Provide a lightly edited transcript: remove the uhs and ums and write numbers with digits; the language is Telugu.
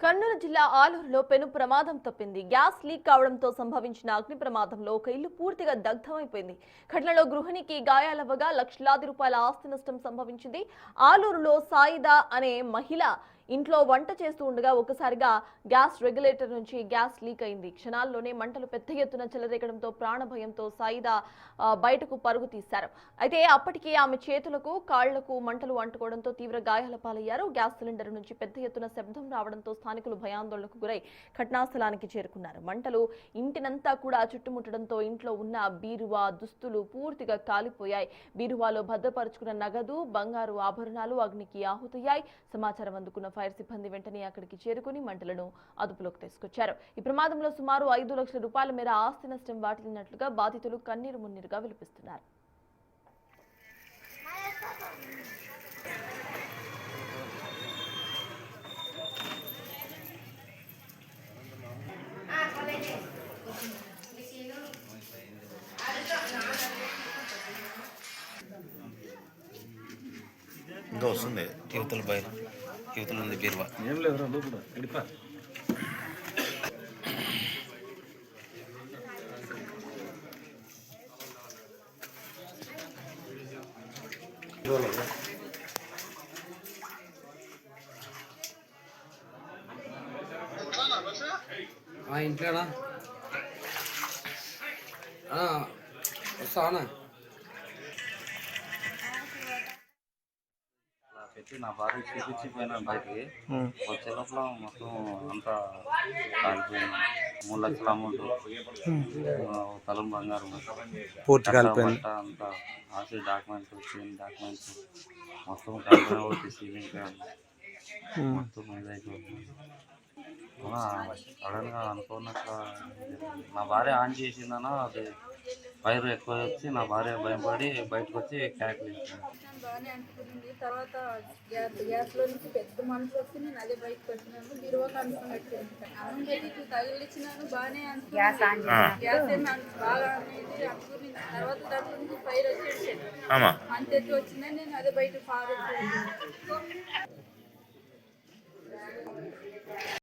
కర్నూలు జిల్లా ఆలూరులో పెను ప్రమాదం తప్పింది. గ్యాస్ లీక్ కావడంతో సంభవించిన అగ్ని ప్రమాదంలో ఒక ఇల్లు పూర్తిగా దగ్ధమైపోయింది. ఘటనలో గృహిణికి గాయాలవ్వగా లక్షలాది రూపాయల ఆస్తి నష్టం సంభవించింది. ఆలూరులో సాయిదా అనే మహిళ ఇంట్లో వంట చేస్తూ ఉండగా ఒకసారిగా గ్యాస్ రెగ్యులేటర్ నుంచి గ్యాస్ లీక్ అయింది. క్షణాల్లోనే మంటలు పెద్ద ఎత్తున చెలరేగడంతో ప్రాణభయంతో సాయిదా బయటకు పరుగు తీశారు. అయితే అప్పటికే ఆమె చేతులకు కాళ్లకు మంటలు అంటుకోవడంతో తీవ్ర గాయాల పాలయ్యారు. గ్యాస్ సిలిండర్ నుంచి పెద్ద ఎత్తున శబ్దం రావడంతో స్థానికులు భయాందోళనకు గురై ఘటనాస్థలానికి చేరుకున్నారు. మంటలు ఇంటినంతా కూడా చుట్టుముట్టడంతో ఇంట్లో ఉన్న బీరువా దుస్తులు పూర్తిగా కాలిపోయాయి. బీరువాలో భద్రపరుచుకున్న నగదు, బంగారు ఆభరణాలు అగ్నికి ఆహుతయ్యాయి. సమాచారం అందుకున్న ఫైర్ సిబ్బంది వెంటనే అక్కడికి చేరుకుని మంటలను అదుపులోకి తీసుకొచ్చారు. ఈ ప్రమాదంలో సుమారు 5 లక్షల రూపాయల మేర ఆస్తి నష్టం వాటిల్లినట్లుగా బాధితులు కన్నీరు మున్నీరుగా విలపిస్తున్నారు. ఇంకా వస్తుంది యువతల బయలు యువతలు ఉంది బీరువా ఏం లేదు లోపల ఎడిపా ఇంట్లోనా వస్తానా పెట్టి నా భార్య చూపించిపోయినా బయటికి వచ్చే లోపల మొత్తం అంతా కాలిపోయింది. 3 లక్షల అమౌంట్, తలం బంగారం పూర్తి కాలిపోయింది. అంతా ఆర్సీ డాక్యుమెంట్స్ డాక్యుమెంట్స్ మొత్తం కాలిపోయిన ఒకటి సీలింగ్ మొత్తం ఇదైపోయింది. సడన్గా అనుకున్నట్ల నా భార్య ఆన్ చేసిందనో అది ఫైర్ ఎక్కువ వచ్చి నా భార్య భయపడి బయటకు వచ్చి క్యాక్ వేసింది. బాగానే అనుకుంటుంది. తర్వాత గ్యాస్లో నుంచి పెద్ద మనసు వచ్చి నేను అదే బయటకు వచ్చినాను. బీరువాకి అనుకున్నట్టు అన్నం పెట్టి తగిలిచ్చినాను. బాగానే అనుకున్నాను. గ్యాస్ ఏమి బాగా అనేది అనుకుని తర్వాత దాంట్లో నుంచి ఫైర్ వచ్చి అంతే వచ్చిందని నేను అదే బయట ఫారెస్ట్